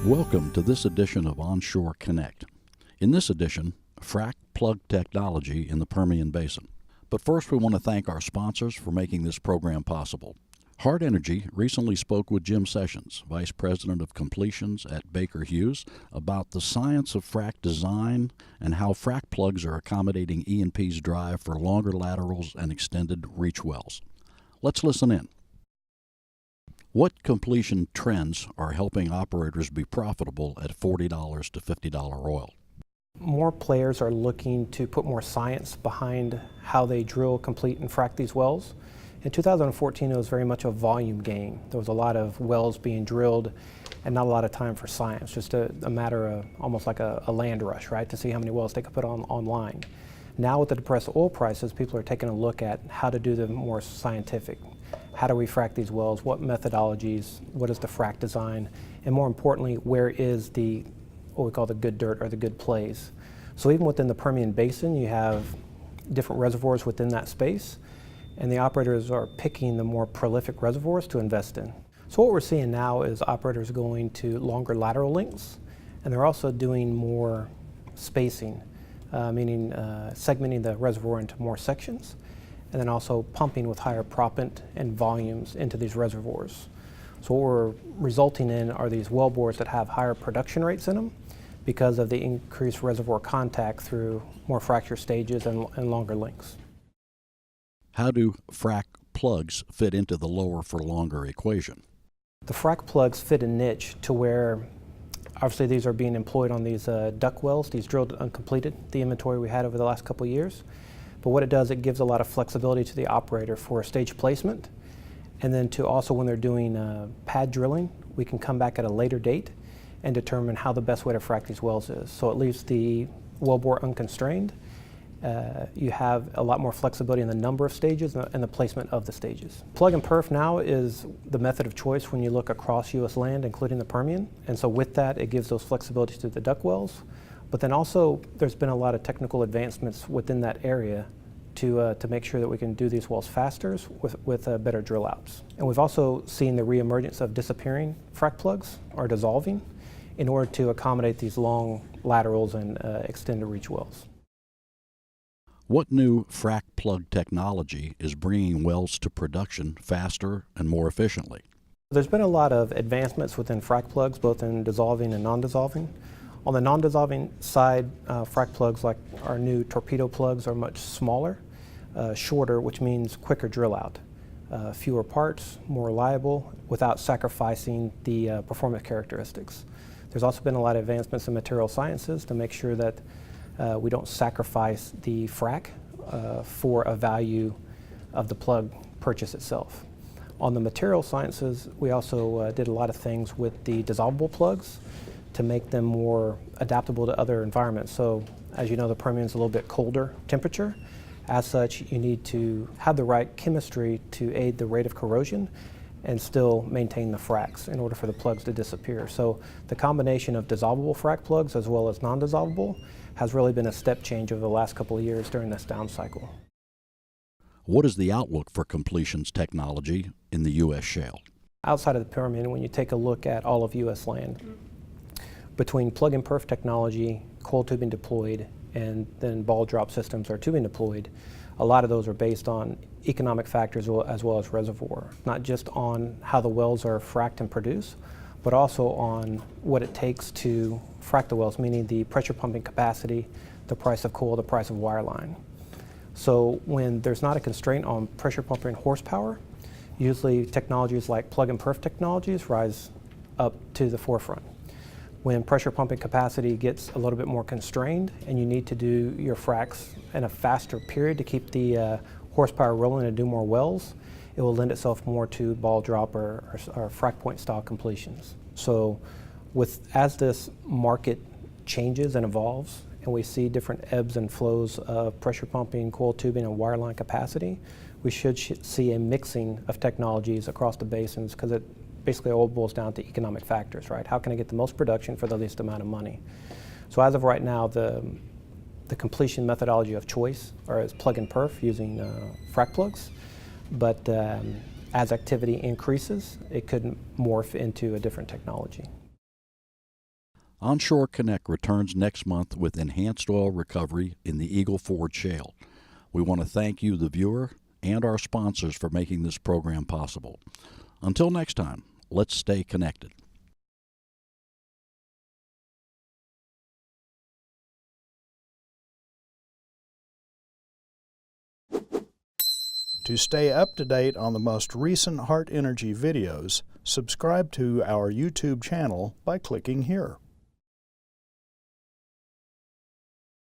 Welcome to this edition of Onshore Connect. In this edition, frack plug technology in the Permian Basin. But first, we want to thank our sponsors for making this program possible. Hart Energy recently spoke with Jim Sessions, Vice President of Completions at Baker Hughes, about the science of frack design and how frack plugs are accommodating E&P's drive for longer laterals and extended reach wells. Let's listen in. What completion trends are helping operators be profitable at $40 to $50 oil? More players are looking to put more science behind how they drill, complete, and frack these wells. In 2014, it was very much a volume game. There was a lot of wells being drilled and not a lot of time for science, just a matter of almost like a land rush, right, to see how many wells they could put online. Now with the depressed oil prices, people are taking a look at how to do them more scientific. How do we frack these wells? What methodologies? What is the frack design? And more importantly, where is what we call the good dirt or the good plays? So even within the Permian Basin, you have different reservoirs within that space, and the operators are picking the more prolific reservoirs to invest in. So what we're seeing now is operators going to longer lateral lengths, and they're also doing more spacing, meaning segmenting the reservoir into more sections, and then also pumping with higher proppant and volumes into these reservoirs. So what we're resulting in are these wellbores that have higher production rates in them because of the increased reservoir contact through more fracture stages and longer lengths. How do frack plugs fit into the lower for longer equation? The frack plugs fit a niche to where obviously these are being employed on these duck wells, these drilled uncompleted, the inventory we had over the last couple of years. But what it does, it gives a lot of flexibility to the operator for stage placement, and then to also when they're doing pad drilling, we can come back at a later date and determine how the best way to frack these wells is. So it leaves the wellbore unconstrained. You have a lot more flexibility in the number of stages and the placement of the stages. Plug and perf now is the method of choice when you look across U.S. land, including the Permian. And so with that, it gives those flexibilities to the duck wells. But then also, there's been a lot of technical advancements within that area to make sure that we can do these wells faster with better drill outs. And we've also seen the reemergence of disappearing frack plugs or dissolving in order to accommodate these long laterals and extended reach wells. What new frack plug technology is bringing wells to production faster and more efficiently? There's been a lot of advancements within frack plugs, both in dissolving and non-dissolving. On the non-dissolving side, frack plugs like our new torpedo plugs are much smaller, shorter, which means quicker drill out. Fewer parts, more reliable, without sacrificing the performance characteristics. There's also been a lot of advancements in material sciences to make sure that we don't sacrifice the frack for a value of the plug purchase itself. On the material sciences, we also did a lot of things with the dissolvable plugs to make them more adaptable to other environments. So as you know, the Permian's a little bit colder temperature. As such, you need to have the right chemistry to aid the rate of corrosion and still maintain the fracks in order for the plugs to disappear. So the combination of dissolvable frack plugs as well as non-dissolvable has really been a step change over the last couple of years during this down cycle. What is the outlook for completions technology in the U.S. shale? Outside of the Permian, when you take a look at all of U.S. land, between plug and perf technology, coil tubing deployed, and then ball drop systems or tubing deployed, a lot of those are based on economic factors as well as reservoir, not just on how the wells are fracked and produced, but also on what it takes to frack the wells, meaning the pressure pumping capacity, the price of coil, the price of wireline. So when there's not a constraint on pressure pumping horsepower, usually technologies like plug and perf technologies rise up to the forefront. When pressure pumping capacity gets a little bit more constrained and you need to do your fracks in a faster period to keep the horsepower rolling and do more wells, it will lend itself more to ball drop or frack point style completions. So as this market changes and evolves and we see different ebbs and flows of pressure pumping, coil tubing, and wireline capacity, we should see a mixing of technologies across the basins because it basically all boils down to economic factors, right? How can I get the most production for the least amount of money? So as of right now, the completion methodology of choice is plug and perf using frack plugs, but as activity increases, it could morph into a different technology. Onshore Connect returns next month with enhanced oil recovery in the Eagle Ford Shale. We want to thank you, the viewer, and our sponsors for making this program possible. Until next time, let's stay connected. To stay up to date on the most recent Hart Energy videos, subscribe to our YouTube channel by clicking here.